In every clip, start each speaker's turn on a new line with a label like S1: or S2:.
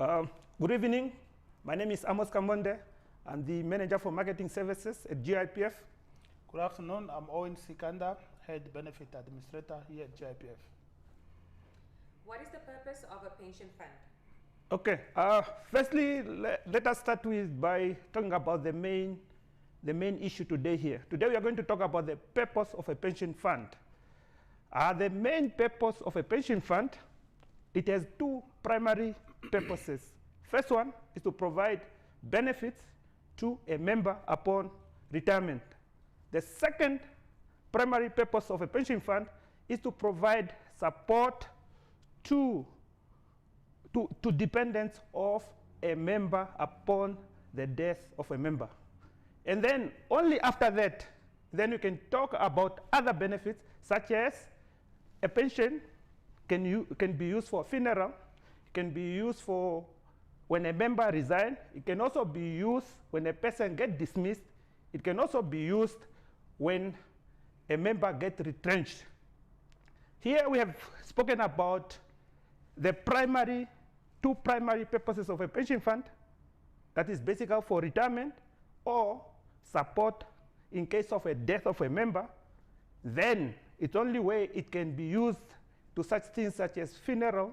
S1: Good evening. My name is Amos Kambonde. I'm the manager for marketing services at GIPF.
S2: Good afternoon. I'm Owen, Sikanda, head benefit administrator here at GIPF.
S3: What is the purpose of a pension fund?
S1: Okay. Firstly, let us start by talking about the main issue today here. Today we are going to talk about the purpose of a pension fund. The main purpose of a pension fund, it has two primary purposes. First one is to provide benefits to a member upon retirement. The second primary purpose of a pension fund is to provide support to dependents of a member upon the death of a member. And then only after that, then you can talk about other benefits, such as a pension can be used for funeral, it can be used for when a member resigns, it can also be used when a person gets dismissed, it can also be used when a member gets retrenched. Here we have spoken about the two primary purposes of a pension fund, that is basically for retirement or support in case of a death of a member. Then it's only way it can be used to such things such as funeral,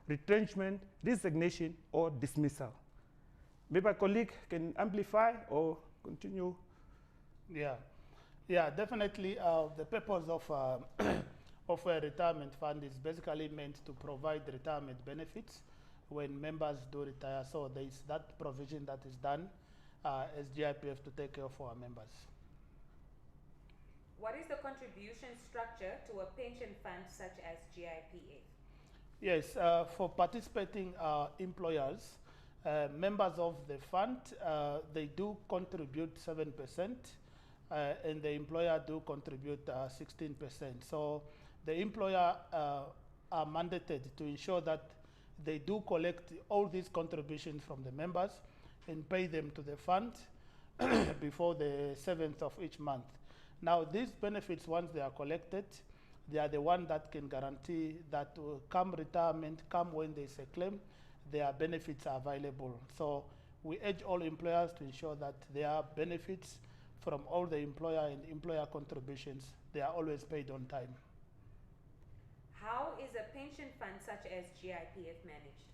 S1: retrenchment, resignation, or dismissal. Maybe my colleague can amplify or continue.
S2: Yeah, definitely. The purpose of of a retirement fund is basically meant to provide retirement benefits when members do retire. So there is that provision that is done as GIPF to take care of our members.
S3: What is the contribution structure to a pension fund such as GIPF?
S2: Yes, for participating employers, members of the fund, they do contribute 7%, and the employer do contribute 16%. So the employer are mandated to ensure that they do collect all these contributions from the members and pay them to the fund before the 7th of each month. Now, these benefits, once they are collected, they are the one that can guarantee that come retirement, come when there is a claim, their benefits are available. So we urge all employers to ensure that their benefits from all the employer and employer contributions, they are always paid on time.
S3: How is a pension fund such as GIPF managed?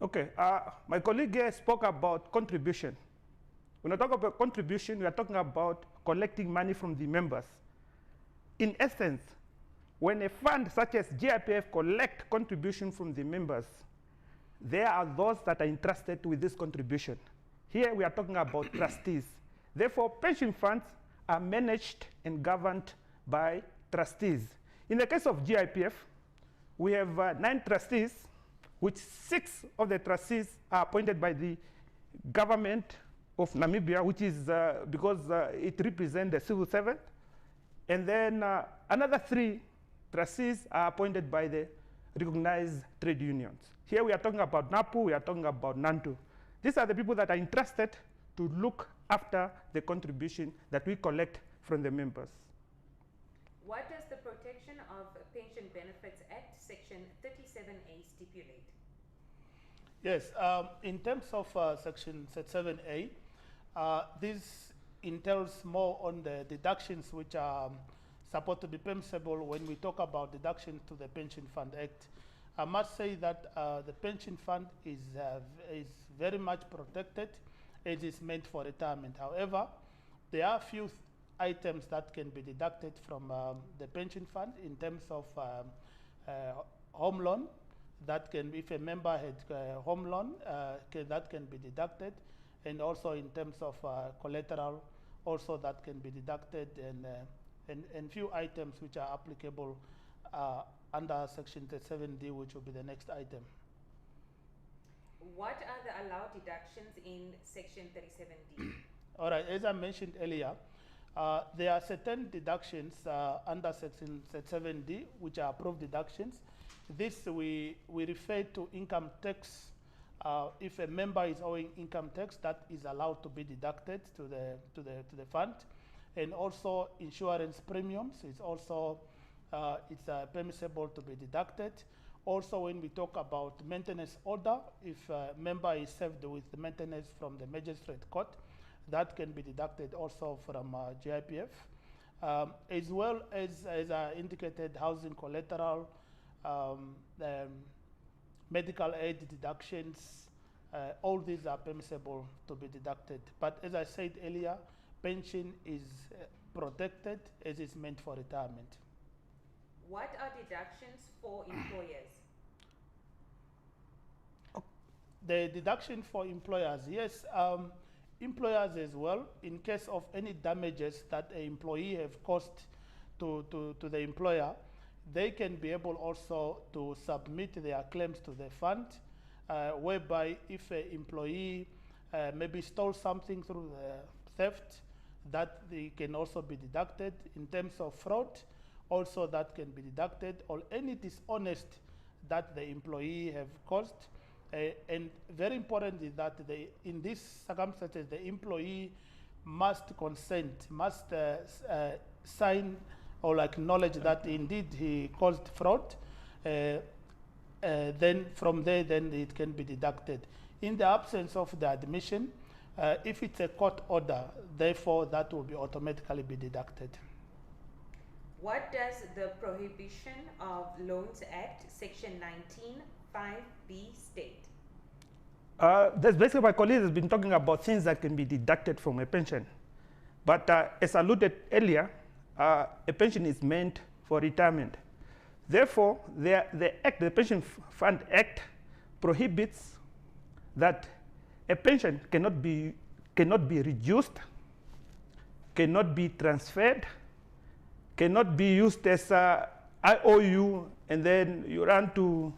S1: Okay, my colleague here spoke about contribution. When I talk about contribution, we are talking about collecting money from the members. In essence, when a fund such as GIPF collects contribution from the members, there are those that are entrusted with this contribution. Here we are talking about trustees. Therefore, pension funds are managed and governed by trustees. In the case of GIPF, we have 9 trustees, which 6 of the trustees are appointed by the government of Namibia, which is because it represents the civil servant. And then another 3 trustees are appointed by the recognized trade unions. Here we are talking about NAPU, we are talking about NANTU. These are the people that are entrusted to look after the contribution that we collect from the members.
S3: What does the Protection of Pension Benefits Act, Section 37A, stipulate?
S2: Yes, in terms of Section 37A, this entails more on the deductions which are supposed to be permissible when we talk about deductions to the Pension Fund Act. I must say that the pension fund is very much protected. It is meant for retirement. However, there are a few items that can be deducted from the pension fund in terms of home loan. That can, if a member had a home loan, that can be deducted, and also in terms of collateral, also that can be deducted, and few items which are applicable under Section 37D, which will be the next item.
S3: What are the allowed deductions in Section 37D?
S2: All right, as I mentioned earlier, there are certain deductions under Section 37D, which are approved deductions. This we refer to income tax. If a member is owing income tax, that is allowed to be deducted to the fund, and also insurance premiums is also it's permissible to be deducted. Also, when we talk about maintenance order, if a member is served with the maintenance from the magistrate court, that can be deducted also from GIPF. As well as I indicated, housing collateral, medical aid deductions, all these are permissible to be deducted. But as I said earlier, pension is protected as it's meant for retirement.
S3: What are deductions for employers?
S2: The deduction for employers, yes, employers as well, in case of any damages that an employee have caused to the employer, they can be able also to submit their claims to the fund, whereby if an employee maybe stole something through the theft, that they can also be deducted. In terms of fraud, also that can be deducted, or any dishonest that the employee have caused. And very important is that in these circumstances, the employee must consent, must sign or acknowledge that indeed he caused fraud. Then from there, then it can be deducted. In the absence of the admission, if it's a court order, therefore that will be automatically be deducted.
S3: What does the Prohibition of Loans Act, Section 19(5)(b) state?
S1: That's basically my colleague has been talking about things that can be deducted from a pension. But as alluded earlier, a pension is meant for retirement. Therefore, the Pension Fund Act prohibits that a pension cannot be reduced, cannot be transferred, cannot be used as IOU, and then you run to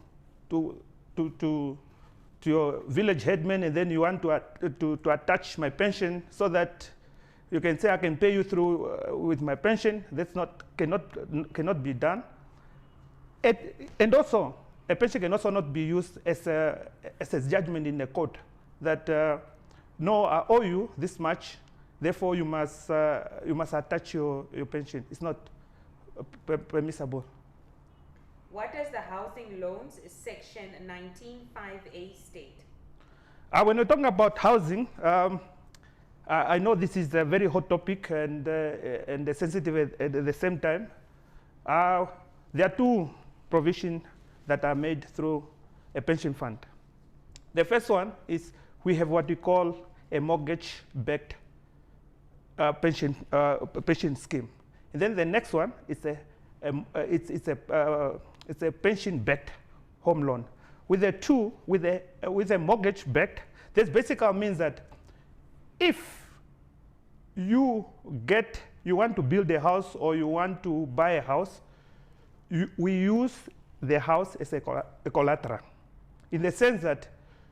S1: your village headman, and then you want to attach my pension so that you can say I can pay you through with my pension. That's cannot be done. And also, a pension can also not be used as a judgment in the court that no, I owe you this much, therefore you must attach your pension. It's not permissible.
S3: What does the Housing Loans Section 19(5)(a) state?
S1: When we're talking about housing, I know this is a very hot topic and sensitive at the same time. There are two provisions that are made through a pension fund. The first one is we have what we call a mortgage-backed pension scheme, and then the next one is it's a pension-backed home loan. With a mortgage-backed, this basically means that if you want to build a house or you want to buy a house, we use the house as a collateral, in the sense that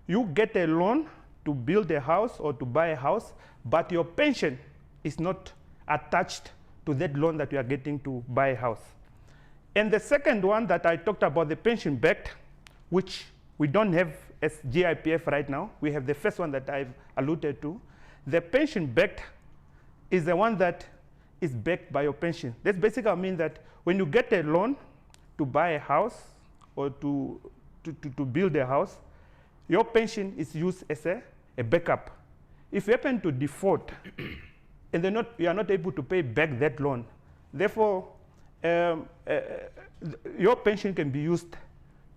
S1: you get a loan to build a house or to buy a house, but your pension is not attached to that loan that you are getting to buy a house. And the second one that I talked about, the pension-backed, which we don't have as GIPF right now. We have the first one that I've alluded to. The pension-backed is the one that is backed by your pension. That basically means that when you get a loan to buy a house or to build a house, your pension is used as a backup. If you happen to default and you are not able to pay back that loan, therefore, your pension can be used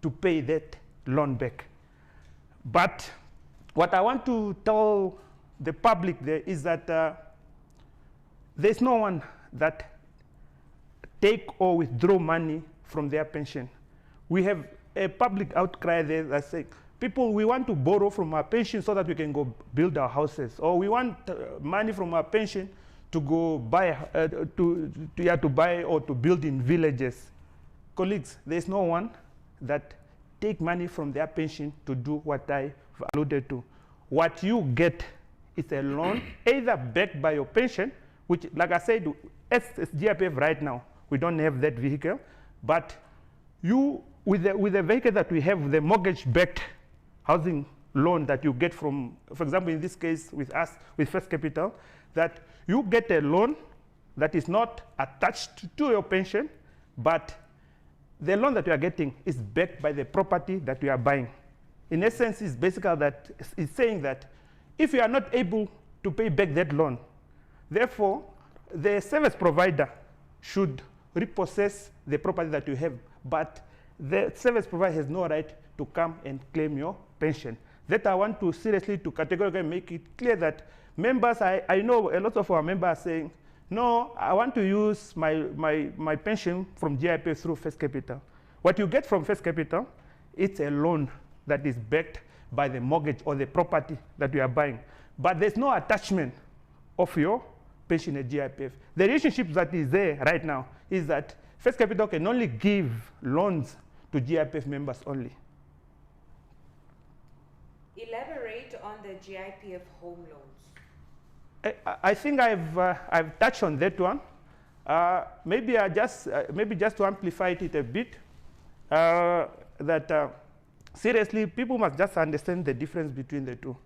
S1: to pay that loan back. But what I want to tell the public there is that there's no one that take or withdraw money from their pension. We have a public outcry there that says, people, we want to borrow from our pension so that we can go build our houses, or we want money from our pension to go buy, to buy or to build in villages. Colleagues, there's no one that take money from their pension to do what I alluded to. What you get is a loan, either backed by your pension, which, like I said, as GIPF right now, we don't have that vehicle, but you, with the vehicle that we have, the mortgage-backed housing loan that you get from, for example, in this case with us, with First Capital, that you get a loan that is not attached to your pension, but the loan that you are getting is backed by the property that you are buying. In essence, it's basically that it's saying that if you are not able to pay back that loan, therefore, the service provider should repossess the property that you have, but the service provider has no right to come and claim your pension. That I want to seriously, to categorically make it clear that members, I know a lot of our members are saying, no, I want to use my pension from GIPF through First Capital. What you get from First Capital, it's a loan that is backed by the mortgage or the property that you are buying. But there's no attachment of your pension at GIPF. The relationship that is there right now is that First Capital can only give loans to GIPF members only.
S3: Elaborate on the GIPF home loans.
S1: I think I've touched on that one. Maybe just to amplify it a bit, seriously, people must just understand the difference between the two.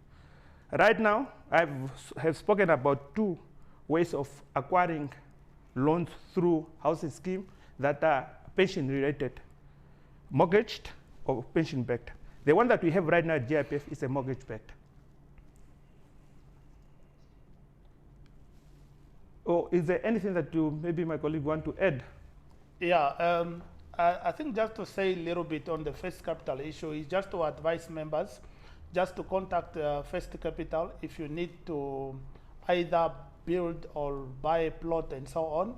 S1: Right now, I have spoken about two ways of acquiring loans through housing scheme that are pension related, mortgaged or pension backed. The one that we have right now at GIPF is a mortgage backed. Oh, is there anything that maybe my colleague want to add?
S2: Yeah, I think just to say a little bit on the First Capital issue is just to advise members just to contact First Capital if you need to either build or buy a plot and so on.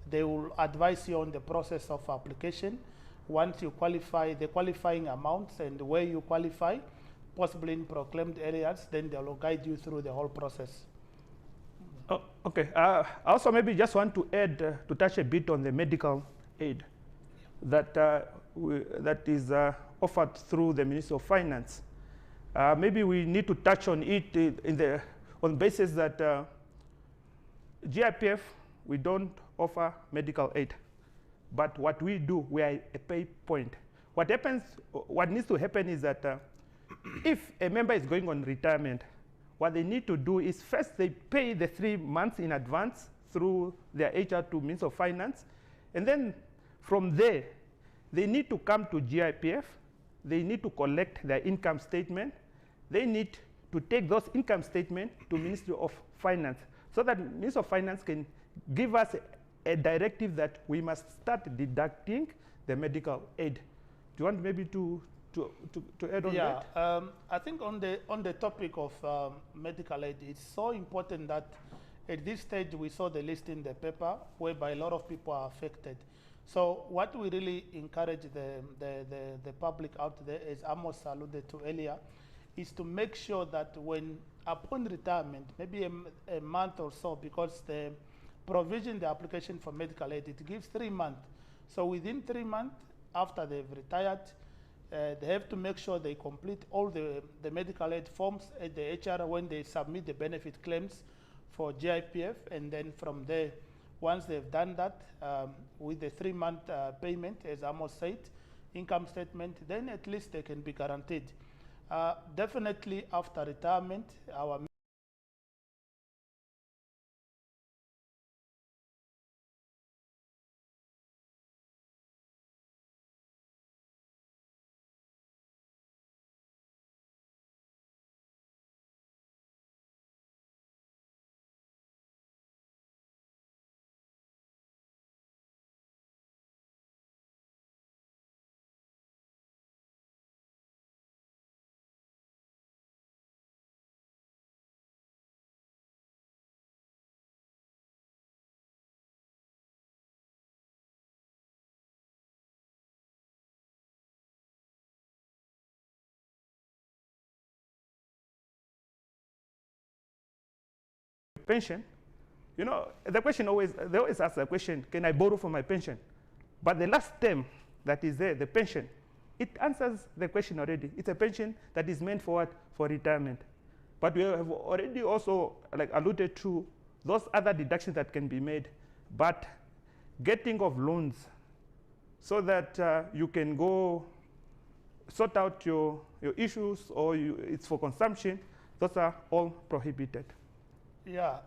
S2: They will advise you on the process of application. Once you qualify, the qualifying amounts and where you qualify, possibly in proclaimed areas, then they will guide you through the whole process.
S1: Oh, okay. I also maybe just want to add, to touch a bit on the medical aid that, that is offered through the Ministry of Finance. Maybe we need to touch on it on the basis that GIPF, we don't offer medical aid. But what we do, we are a pay point. What needs to happen is that if a member is going on retirement, what they need to do is first they pay the 3 months in advance through their HR to Ministry of Finance. And then from there, they need to come to GIPF. They need to collect their income statement. They need to take those income statements to Ministry of Finance so that Ministry of Finance can give us a directive that we must start deducting the medical aid. Do you want maybe to add on that?
S2: Yeah, I think on the topic of medical aid, it's so important that at this stage we saw the list in the paper whereby a lot of people are affected. So what we really encourage the public out there, as Amos alluded to earlier, is to make sure that when upon retirement, maybe a month or so, because the provision, the application for medical aid, it gives 3 months. So within 3 months, after they've retired, they have to make sure they complete all the medical aid forms at the HR when they submit the benefit claims for GIPF. And then from there, once they've done that, with the 3-month payment, as Amos said, income statement, then at least they can be guaranteed. Definitely after retirement, our
S1: pension, you know, the question they always ask the question, can I borrow from my pension? But the last term that is there, the pension, it answers the question already. It's a pension that is meant for what? For retirement. But we have already also alluded to those other deductions that can be made, but getting of loans so that you can go sort out your issues or it's for consumption, those are all prohibited.
S2: Yeah,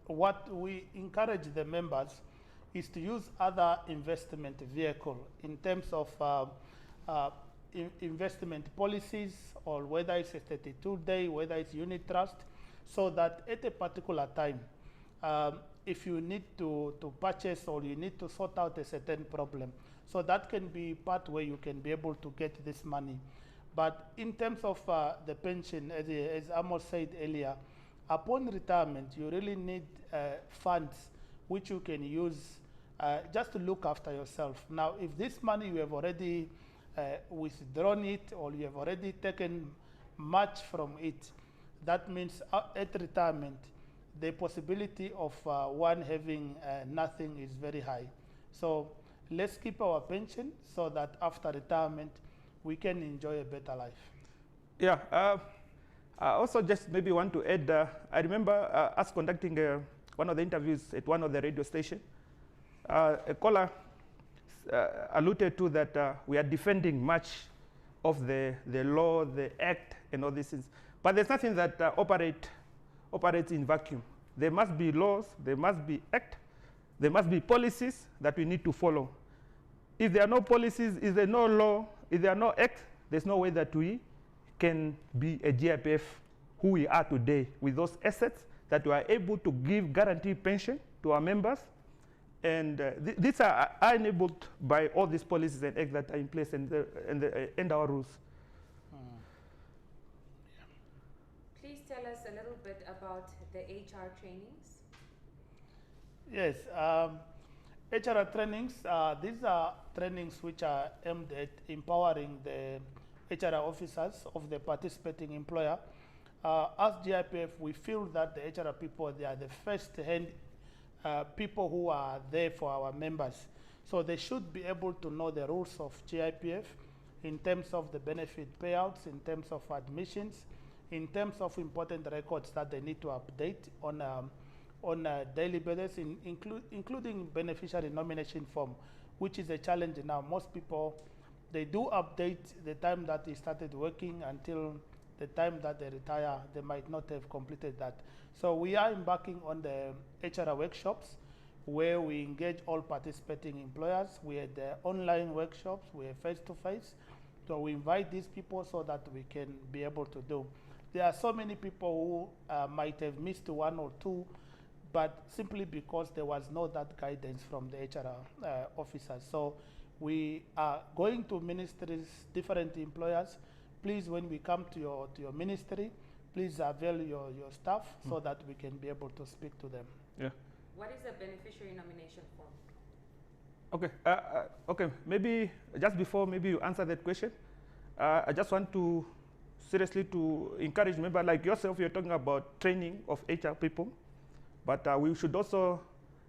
S2: what we encourage the members is to use other investment vehicle in terms of investment policies, or whether it's a 32-day, whether it's unit trust, so that at a particular time, if you need to purchase or you need to sort out a certain problem, so that can be part where you can be able to get this money. But in terms of the pension, as Amos said earlier, upon retirement, you really need funds which you can use just to look after yourself. Now, if this money you have already withdrawn it, or you have already taken much from it, that means at retirement, the possibility of one having nothing is very high. So let's keep our pension so that after retirement, we can enjoy a better life.
S1: Yeah, I also just maybe want to add, I remember us conducting one of the interviews at one of the radio stations. A caller alluded to that we are defending much of the law, the act, and all these things. But there's nothing that operates in vacuum. There must be laws, there must be act, there must be policies that we need to follow. If there are no policies, if there is no law, if there are no act, there's no way that we can be a GIPF who we are today, with those assets that we are able to give guaranteed pension to our members. And these are enabled by all these policies and acts that are in place and our rules.
S3: Please tell us a little bit about the HR trainings.
S2: Yes, HR trainings, these are trainings which are aimed at empowering the HR officers of the participating employer. As GIPF, we feel that the HR people, they are the first-hand people who are there for our members. So they should be able to know the rules of GIPF in terms of the benefit payouts, in terms of admissions, in terms of important records that they need to update on a daily basis, including beneficiary nomination form, which is a challenge now. Most people, they do update the time that they started working until the time that they retire. They might not have completed that. So we are embarking on the HR workshops where we engage all participating employers. We had online workshops, we have face-to-face. So we invite these people so that we can be able to do. There are so many people who might have missed one or two, but simply because there was no that guidance from the HR officers. So we are going to ministries, different employers. Please, when we come to your ministry, please avail your staff so that we can be able to speak to them.
S1: Yeah.
S3: What is a beneficiary nomination form?
S1: Okay, okay. Maybe just before maybe you answer that question, I just want to seriously to encourage members like yourself. You're talking about training of HR people, but we should also.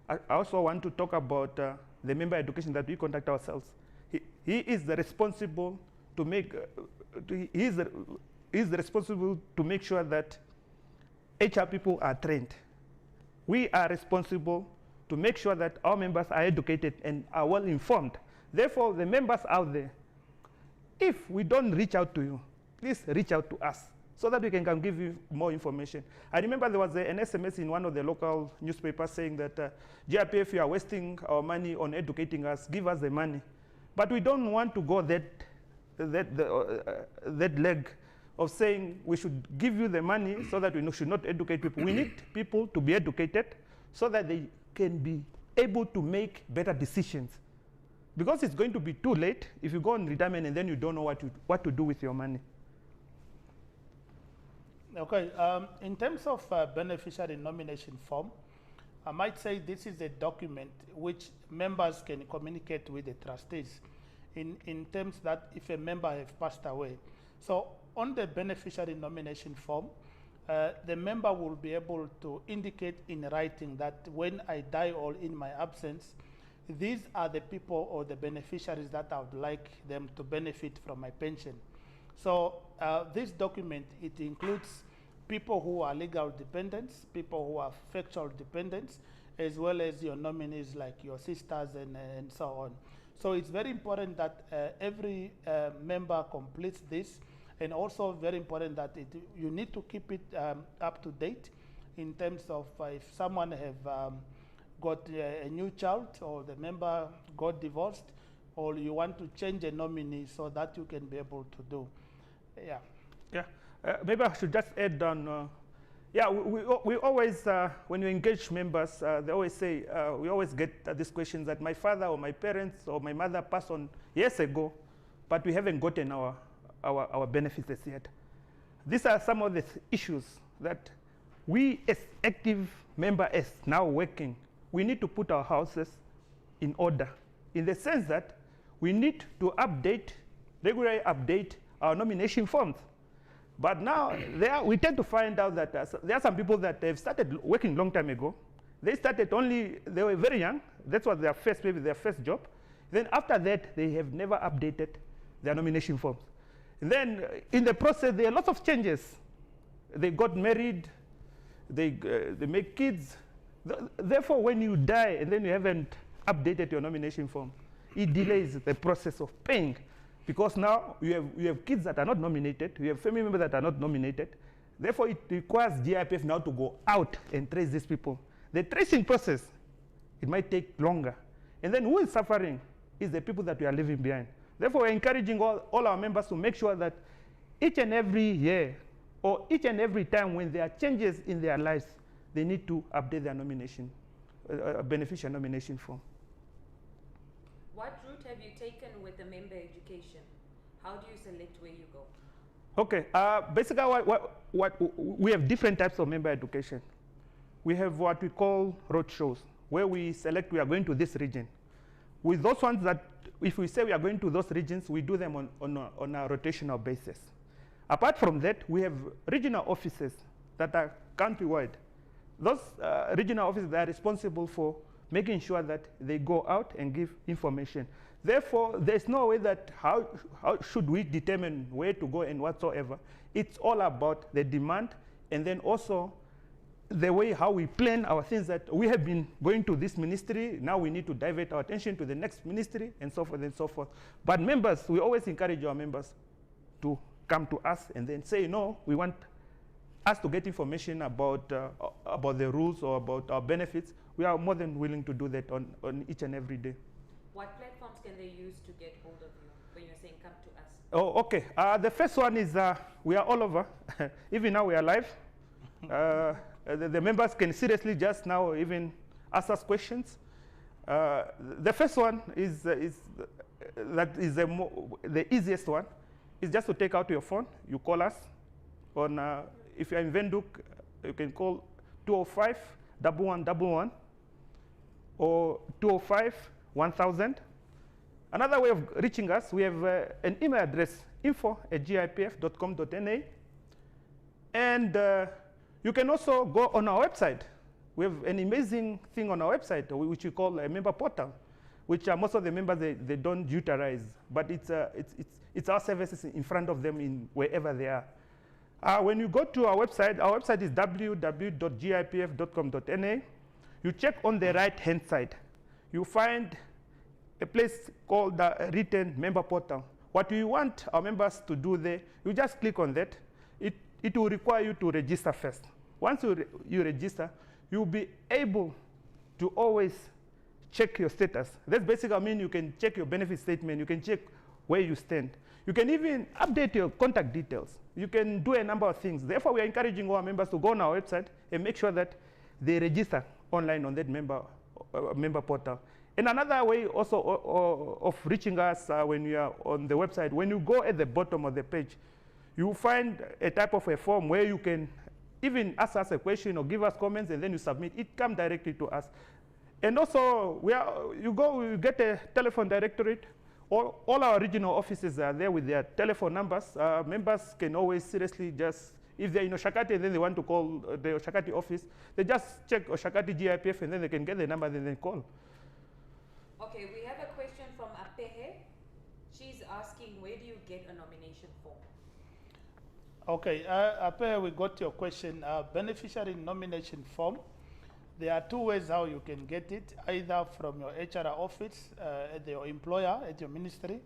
S1: I also want to talk about the member education that we conduct ourselves. He is the responsible to make. He is responsible to make sure that HR people are trained. We are responsible to make sure that our members are educated and are well informed. Therefore, the members out there, if we don't reach out to you, please reach out to us so that we can give you more information. I remember there was an SMS in one of the local newspapers saying that GIPF, you are wasting our money on educating us, give us the money. But we don't want to go that leg of saying we should give you the money so that we should not educate people. We need people to be educated so that they can be able to make better decisions. Because it's going to be too late if you go on retirement and then you don't know what to do with your money.
S2: Okay, in terms of beneficiary nomination form, I might say this is a document which members can communicate with the trustees in terms that if a member has passed away. So on the beneficiary nomination form, the member will be able to indicate in writing that when I die or in my absence, these are the people or the beneficiaries that I would like them to benefit from my pension. So this document, it includes people who are legal dependents, people who are factual dependents, as well as your nominees like your sisters and so on. So it's very important that every member completes this, and also very important that you need to keep it up to date in terms of if someone have got a new child, or the member got divorced, or you want to change a nominee, so that you can be able to do. Yeah.
S1: Yeah, maybe I should just add on. Yeah, we always, when we engage members, they always say, we always get these questions that my father or my parents or my mother passed on years ago, but we haven't gotten our benefits as yet. These are some of the issues that we as active members now working, we need to put our houses in order, in the sense that we need to regularly update our nomination forms. But now we tend to find out that there are some people that have started working long time ago. They were very young. That was maybe their first job. Then after that, they have never updated their nomination forms. And then in the process, there are lots of changes. They got married, they make kids. Therefore, when you die and then you haven't updated your nomination form, it delays the process of paying. Because now you have kids that are not nominated, you have family members that are not nominated. Therefore, it requires GIPF now to go out and trace these people. The tracing process, it might take longer. And then who is suffering is the people that we are leaving behind. Therefore, we're encouraging all our members to make sure that each and every year, or each and every time when there are changes in their lives, they need to update their nomination, beneficial nomination form.
S3: What route have you taken with the member education? How do you select where you go?
S1: Okay, basically we have different types of member education. We have what we call road shows, where we select we are going to this region. With those ones that, if we say we are going to those regions, we do them on a rotational basis. Apart from that, we have regional offices that are countrywide. Those regional offices are responsible for making sure that they go out and give information. Therefore, there's no way that how should we determine where to go and whatsoever. It's all about the demand, and then also the way how we plan our things, that we have been going to this ministry, now we need to divert our attention to the next ministry, and so forth and so forth. But members, we always encourage our members to come to us and then say, no, we want us to get information about the rules or about our benefits. We are more than willing to do that on each and every day.
S3: What platforms can they use to get hold of you when you're saying come to us?
S1: Oh, okay. The first one is we are all over. Even now we are live. The members can seriously just now even ask us questions. The first one is the easiest one. Is just to take out your phone. You call us on. If you're in Windhoek, you can call 205-1111 or 205-1000. Another way of reaching us, we have an email address, info@gipf.com.na. And you can also go on our website. We have an amazing thing on our website, which we call a member portal, which most of the members, they don't utilize. But it's our services in front of them in wherever they are. When you go to our website is www.gipf.com.na. You check on the right-hand side. You find a place called the written member portal. What we want our members to do there, you just click on that. It will require you to register first. Once you register, you'll be able to always check your status. That's basically, I mean, you can check your benefit statement. You can check where you stand. You can even update your contact details. You can do a number of things. Therefore, we are encouraging our members to go on our website and make sure that they register online on that member portal. And another way also of reaching us when you are on the website, when you go at the bottom of the page, you will find a type of a form where you can even ask us a question or give us comments, and then you submit. It comes directly to us. And also, you get a telephone directory. All our regional offices are there with their telephone numbers. Members can always seriously just, if they're in Oshakati and then they want to call the Oshakati office, they just check Oshakati GIPF and then they can get the number and then they call.
S3: Okay, we have a question from Apehe. She's asking, where do you get a nomination form?
S2: Okay, Apehe, we got your question. Beneficiary nomination form. There are two ways how you can get it, either from your HR office, at your employer, at your ministry.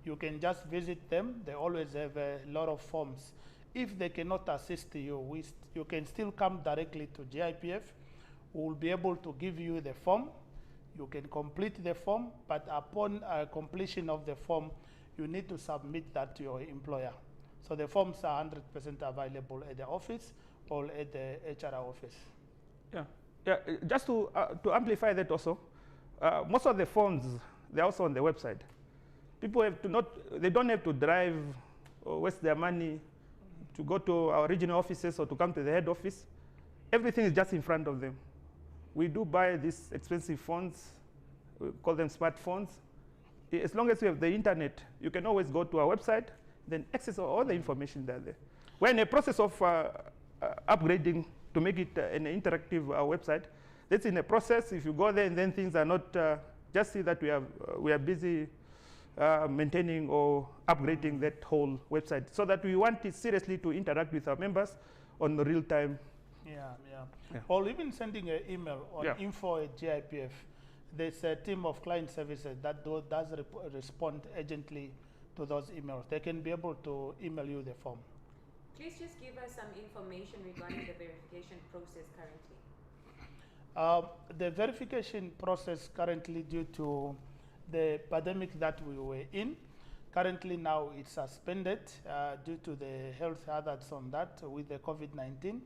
S2: You can just visit them. They always have a lot of forms. If they cannot assist you, you can still come directly to GIPF. we will be able to give you the form. You can complete the form, but upon completion of the form, you need to submit that to your employer. So the forms are 100% available at the office or at the HR office.
S1: Yeah, just to amplify that also, most of the forms, they're also on the website. People have to they don't have to drive or waste their money to go to our regional offices or to come to the head office. Everything is just in front of them. We do buy these expensive phones, we call them smartphones. As long as you have the internet, you can always go to our website, then access all the information there. We're in a process of upgrading to make it an interactive website. That's in a process. If you go there and then things are not, just see that we are busy maintaining or upgrading that whole website, so that we want it seriously to interact with our members on the real time.
S2: Yeah. Or even sending an email on info@GIPF. There's a team of client services that does respond urgently to those emails. They can be able to email you the form.
S3: Please just give us some information regarding the verification process currently.
S2: The verification process currently, due to the pandemic that we were in, currently now it's suspended due to the health hazards on that with the COVID-19.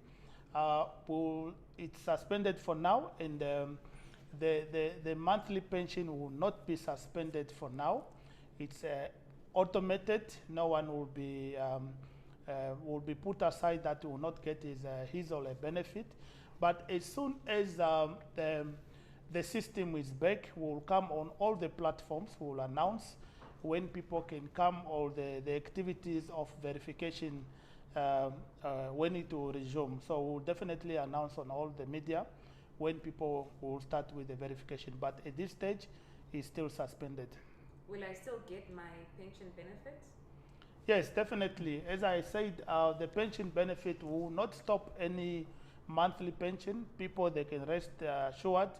S2: It's suspended for now, and the monthly pension will not be suspended for now. It's automated. No one will be put aside that will not get his or her benefit. But as soon as the system is back, we'll come on all the platforms. We'll announce when people can come, or the activities of verification when it will resume. So we'll definitely announce on all the media when people will start with the verification. But at this stage, it's still suspended.
S3: Will I still get my pension benefits?
S2: Yes, definitely. As I said, the pension benefit will not stop any monthly pension. People, they can rest assured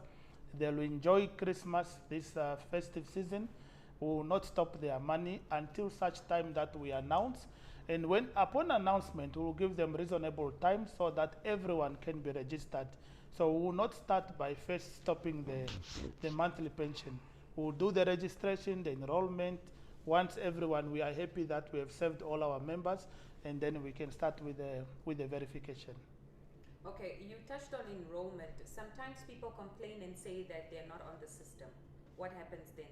S2: they'll enjoy Christmas this festive season. We will not stop their money until such time that we announce. And when upon announcement, we will give them reasonable time so that everyone can be registered. So we will not start by first stopping the monthly pension. We will do the registration, the enrollment. Once everyone, we are happy that we have served all our members, and then we can start with the verification.
S3: Okay, you touched on enrollment. Sometimes people complain and say that they're not on the system. What happens then?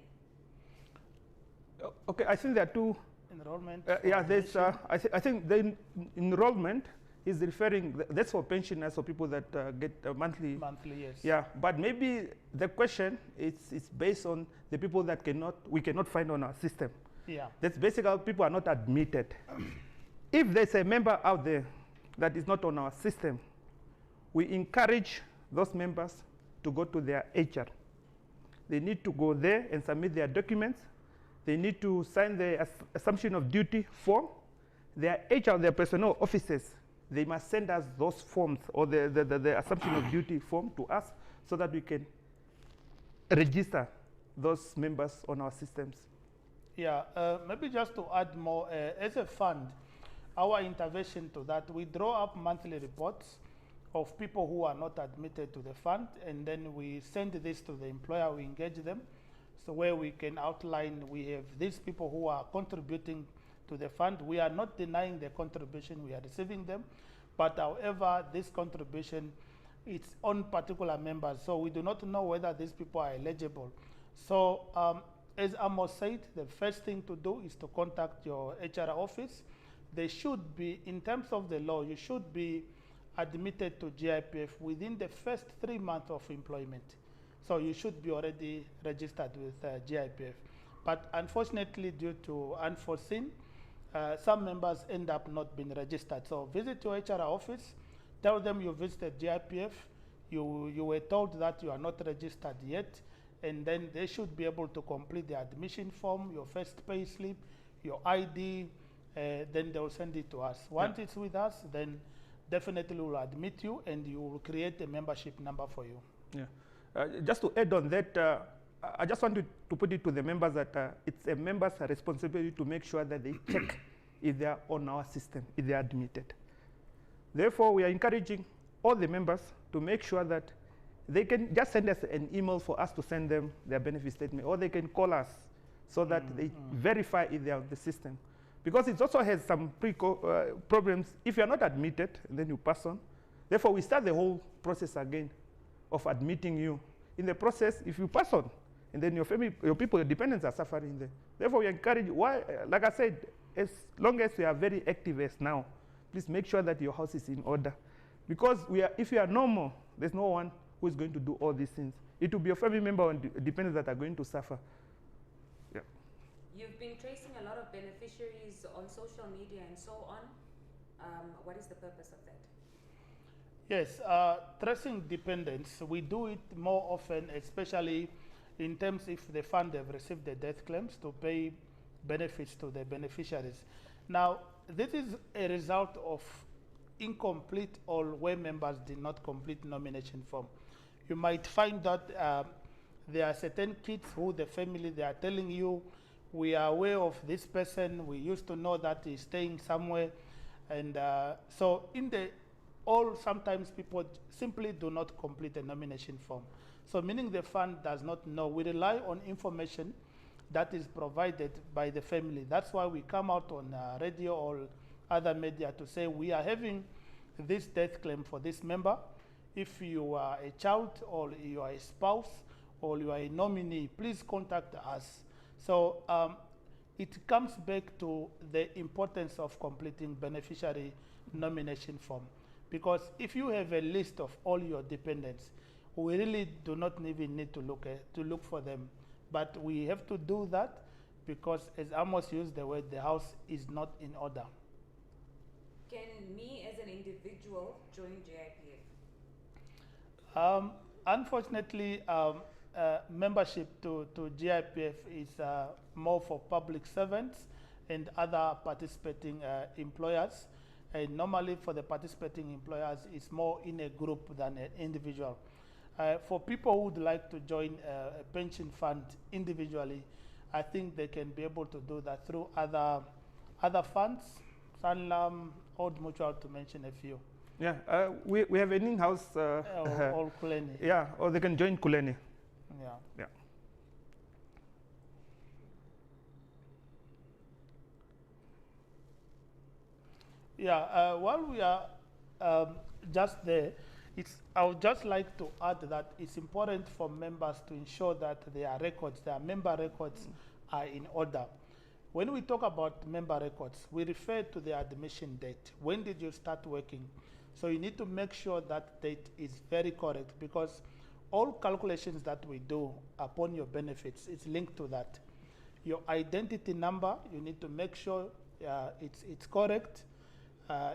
S1: Okay, I think there are two.
S2: Enrollment?
S1: There's, I think the enrollment is referring, that's for pensioners or people that get monthly.
S2: Monthly, yes.
S1: Yeah, but maybe the question is based on the people that we cannot find on our system.
S2: Yeah.
S1: That's basically people are not admitted. If there's a member out there that is not on our system, we encourage those members to go to their HR. They need to go there and submit their documents. They need to sign the assumption of duty form. Their HR, their personnel officers, they must send us those forms, or the assumption of duty form, to us, so that we can register those members on our systems.
S2: Yeah, maybe just to add more, as a fund, our intervention to that, we draw up monthly reports of people who are not admitted to the fund, and then we send this to the employer, we engage them, so where we can outline, we have these people who are contributing to the fund. We are not denying the contribution, we are receiving them, but however, this contribution, it's on particular members, so we do not know whether these people are eligible. So as Amos said, the first thing to do is to contact your HR office. They should be, in terms of the law, you should be admitted to GIPF within the first 3 months of employment. So you should be already registered with GIPF. But unfortunately, due to unforeseen, some members end up not being registered. So visit your HR office, tell them you visited GIPF, you were told that you are not registered yet, and then they should be able to complete the admission form, your first pay slip, your ID, then they'll send it to us. Once it's with us, then definitely we'll admit you, and you will create a membership number for you.
S1: Yeah. Just to add on that, I just want to put it to the members that it's a member's responsibility to make sure that they check if they are on our system, if they are admitted. Therefore, we are encouraging all the members to make sure that they can just send us an email for us to send them their benefit statement, or they can call us so that they verify if they are on the system. Because it also has some problems. If you are not admitted, and then you pass on, therefore we start the whole process again of admitting you. In the process, if you pass on, and then your family, your people, your dependents are suffering there. Therefore, we encourage, like I said, as long as we are very active as now, please make sure that your house is in order. Because if you are normal, there's no one who is going to do all these things. It will be your family member and dependents that are going to suffer. Yeah.
S3: You've been tracing a lot of beneficiaries on social media and so on. What is the purpose of that?
S2: Yes, tracing dependents, we do it more often, especially in terms if the fund have received the death claims to pay benefits to the beneficiaries. Now, this is a result of incomplete or where members did not complete nomination form. You might find that there are certain kids who the family, they are telling you, we are aware of this person, we used to know that he's staying somewhere. And so sometimes people simply do not complete a nomination form. So meaning the fund does not know. We rely on information that is provided by the family. That's why we come out on radio or other media to say we are having this death claim for this member. If you are a child or you are a spouse or you are a nominee, please contact us. So it comes back to the importance of completing beneficiary nomination form. Because if you have a list of all your dependents, we really do not even need to look for them. But we have to do that because, as Amos used the word, the house is not in order.
S3: Can me as an individual join GIPF?
S2: Unfortunately, membership to GIPF is more for public servants and other participating employers. And normally for the participating employers, it's more in a group than an individual. For people who would like to join a pension fund individually, I think they can be able to do that through other funds, Sanlam, Old Mutual, to mention a few.
S1: Yeah, we have an in-house.
S2: Or Kuleni.
S1: Yeah, or they can join Kuleni.
S2: Yeah.
S1: Yeah.
S2: Yeah, while we are just there, I would just like to add that it's important for members to ensure that their member records are in order. When we talk about member records, we refer to the admission date. When did you start working? So you need to make sure that date is very correct, because all calculations that we do upon your benefits is linked to that. Your identity number, you need to make sure it's correct.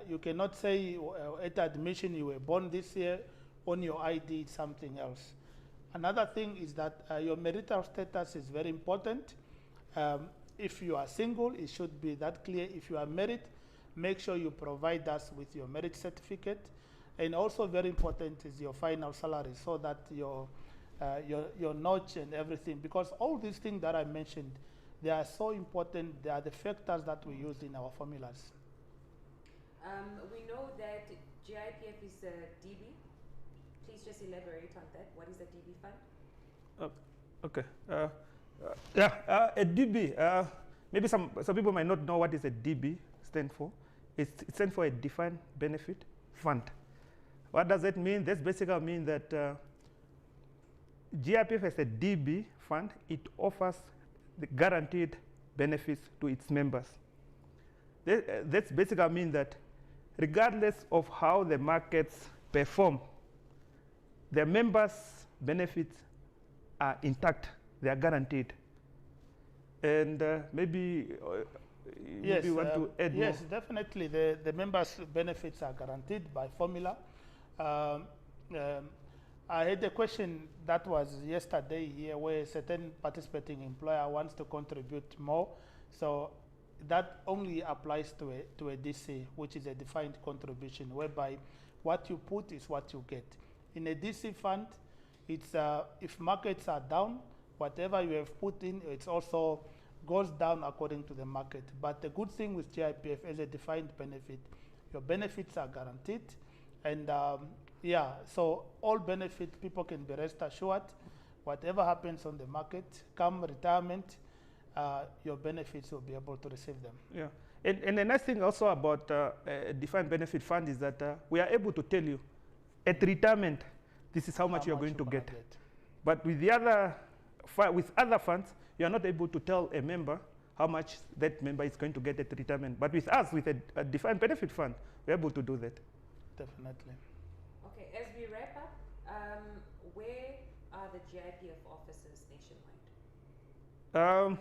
S2: You cannot say at admission you were born this year, on your ID it's something else. Another thing is that your marital status is very important. If you are single, it should be that clear. If you are married, make sure you provide us with your marriage certificate. And also very important is your final salary, so that your notch and everything, because all these things that I mentioned, they are so important. They are the factors that we use in our formulas.
S3: We know that GIPF is a DB. Please just elaborate on that. What is the DB fund?
S1: Okay. A DB, maybe some people might not know what is a DB stand for. It stands for a defined benefit fund. What does that mean? That basically means that GIPF as a DB fund, it offers the guaranteed benefits to its members. That basically means that regardless of how the markets perform, the members' benefits are intact, they are guaranteed. And maybe you want to add more?
S2: Yes, definitely. The members' benefits are guaranteed by formula. I had a question that was yesterday here where a certain participating employer wants to contribute more. So that only applies to a DC, which is a defined contribution, whereby what you put is what you get. In a DC fund, it's if markets are down, whatever you have put in, it also goes down according to the market. But the good thing with GIPF as a defined benefit, your benefits are guaranteed, and Yeah, so all benefit people can be rest assured. Whatever happens on the market, come retirement, your benefits will be able to receive them.
S1: Yeah. And the nice thing also about a defined benefit fund is that we are able to tell you at retirement, this is how much you're going to get. But with the other, with other funds, you are not able to tell a member how much that member is going to get at retirement. But with us, with a defined benefit fund, we're able to do that.
S2: Definitely.
S3: Okay, as we wrap up, where are the GIPF offices nationwide?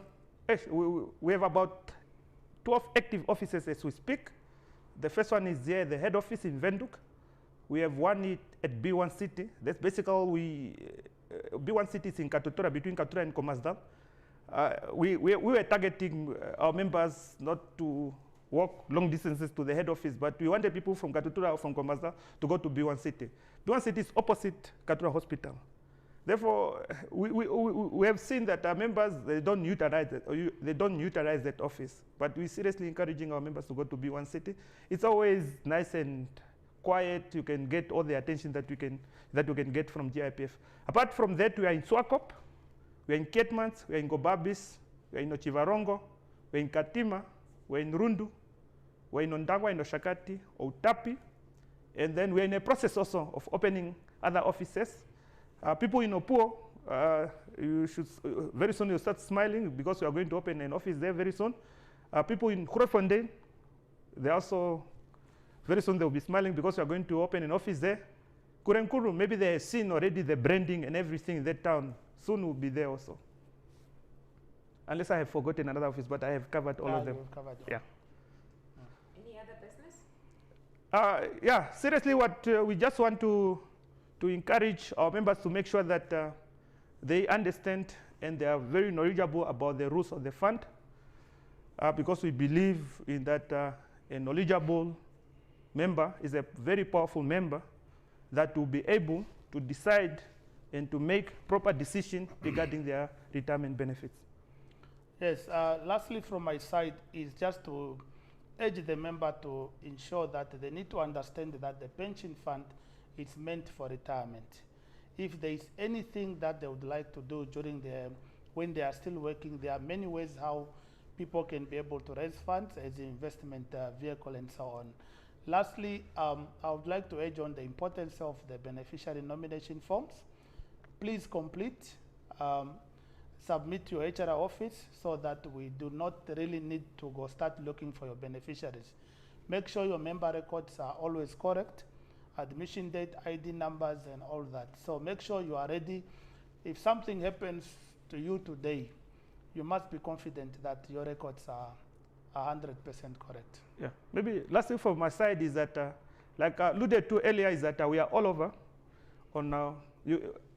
S1: We have about 12 active offices as we speak. The first one is there, the head office in Windhoek. We have one at B1 City. That's basically B1 City is in Katutura, between Katutura and Komasdal. We were targeting our members not to walk long distances to the head office, but we wanted people from Katutura or from Komasdal to go to B1 City. B1 City is opposite Katutura Hospital. Therefore, we have seen that our members, they don't utilize that office. But we're seriously encouraging our members to go to B1 City. It's always nice and quiet. You can get all the attention that we can get from GIPF. Apart from that, we are in Swakop, we are in Ketmans, we are in Gobabis, we are in Ochivarongo, we are in Katima, we are in Rundu, we are in Ondagwa, in Oshakati, Outapi, and then we are in a process also of opening other offices. People in Opuo, you should very soon you'll start smiling because we are going to open an office there very soon. People in Grootfontein, they also very soon they'll be smiling because we are going to open an office there. Kurenkuru, maybe they have seen already the branding and everything in that town. Soon we'll be there also. Unless I have forgotten another office, but I have covered all of them.
S2: Covered all.
S1: Yeah.
S3: Any other business?
S1: Yeah, seriously, what we just want to encourage our members to make sure that they understand and they are very knowledgeable about the rules of the fund, because we believe in that a knowledgeable member is a very powerful member that will be able to decide and to make proper decisions regarding their retirement benefits.
S2: Yes, lastly from my side is just to urge the member to ensure that they need to understand that the pension fund is meant for retirement. If there is anything that they would like to do during when they are still working, there are many ways how people can be able to raise funds as an investment vehicle and so on. Lastly, I would like to urge on the importance of the beneficiary nomination forms. Please complete, submit to your HR office so that we do not really need to go start looking for your beneficiaries. Make sure your member records are always correct. Admission date, ID numbers, and all that. So make sure you are ready. If something happens to you today, you must be confident that your records are 100% correct.
S1: Yeah, maybe last thing from my side is that, like I alluded to earlier, is that we are all over.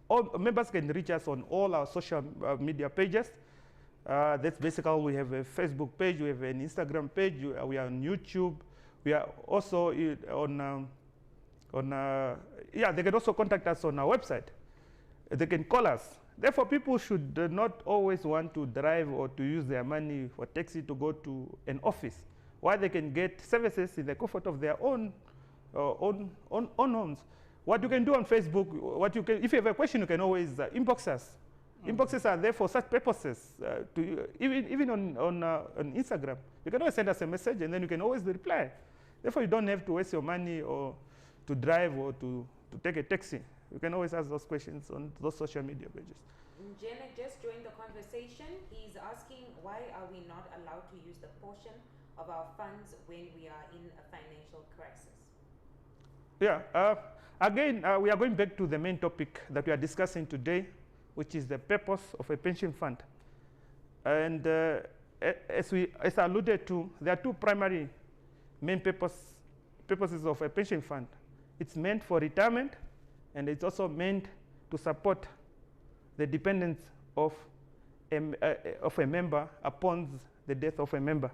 S1: All members can reach us on all our social media pages. That's basically, we have a Facebook page, we have an Instagram page, we are on YouTube. We are also they can also contact us on our website. They can call us. Therefore, people should not always want to drive or to use their money for taxi to go to an office, while they can get services in the comfort of their own homes. What you can do on Facebook, if you have a question, you can always inbox us. Inboxes are there for such purposes. Even on Instagram, you can always send us a message, and then you can always reply. Therefore, you don't have to waste your money or to drive or to take a taxi. You can always ask those questions on those social media pages.
S3: Janet just joined the conversation. He's asking, why are we not allowed to use the portion of our funds when we are in a financial crisis?
S1: Yeah, again, we are going back to the main topic that we are discussing today, which is the purpose of a pension fund. And as I alluded to, there are two primary main purposes of a pension fund. It's meant for retirement, and it's also meant to support the dependents of a member upon the death of a member.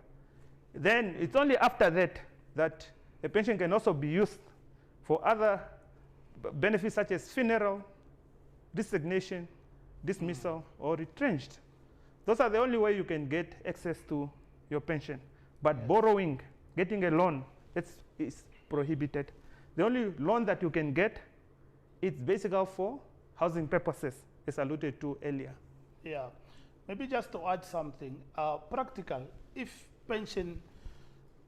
S1: Then it's only after that that a pension can also be used for other benefits such as funeral, designation, dismissal, or retrenched. Those are the only way you can get access to your pension. But borrowing, getting a loan, is prohibited. The only loan that you can get it's basically for housing purposes, as alluded to earlier.
S2: Yeah, maybe just to add something, practical, if pension,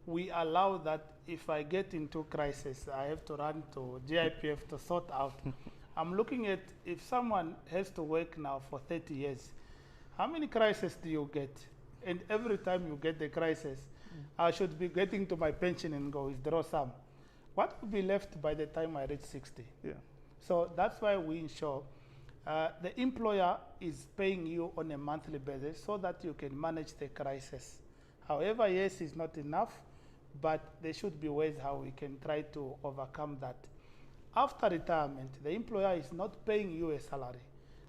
S2: we allow that if I get into crisis, I have to run to GIPF to sort out. I'm looking at if someone has to work now for 30 years, how many crises do you get? And every time you get the crisis, I should be getting to my pension and go withdraw some. What will be left by the time I reach 60?
S1: Yeah.
S2: So that's why we ensure the employer is paying you on a monthly basis so that you can manage the crisis. However, yes, it's not enough, but there should be ways how we can try to overcome that. After retirement, the employer is not paying you a salary.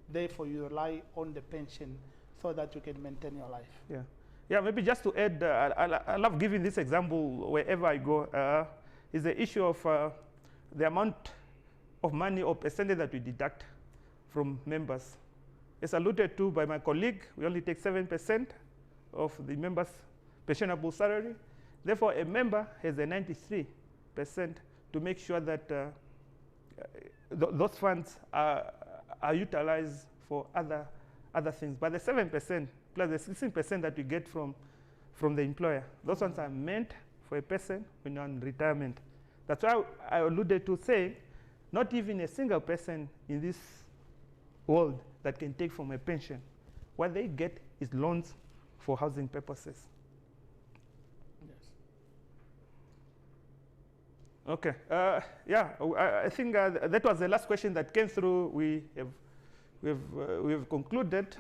S2: Therefore, you rely on the pension so that you can maintain your life.
S1: Yeah. Yeah, maybe just to add, I love giving this example wherever I go, is the issue of the amount of money or percentage that we deduct from members. As alluded to by my colleague, we only take 7% of the member's pensionable salary. Therefore, a member has a 93% to make sure that those funds are utilized for other things. But the 7% plus the 16% that we get from the employer, those ones are meant for a person when you're on retirement. That's why I alluded to say, not even a single person in this world that can take from a pension. What they get is loans for housing purposes.
S2: Yes.
S1: Okay. Yeah, I think that was the last question that came through. We have concluded,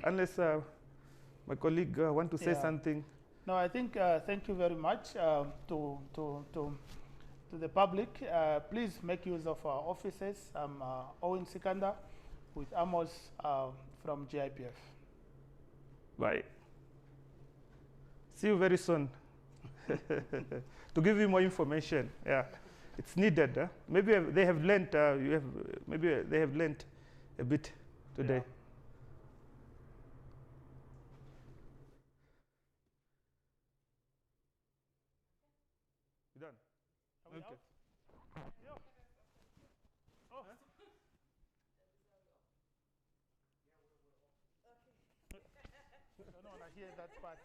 S1: unless my colleague want to say something.
S2: No, I think thank you very much to the public. Please make use of our offices. I'm Owen Sikanda with Amos from GIPF.
S1: Bye. See you very soon. To give you more information. Yeah, it's needed. Maybe they have learned. Maybe they have learned a bit today.
S2: Yeah.
S1: You done?
S2: Are we
S1: Okay.
S2: out? Yeah. Oh. I don't want to hear that part.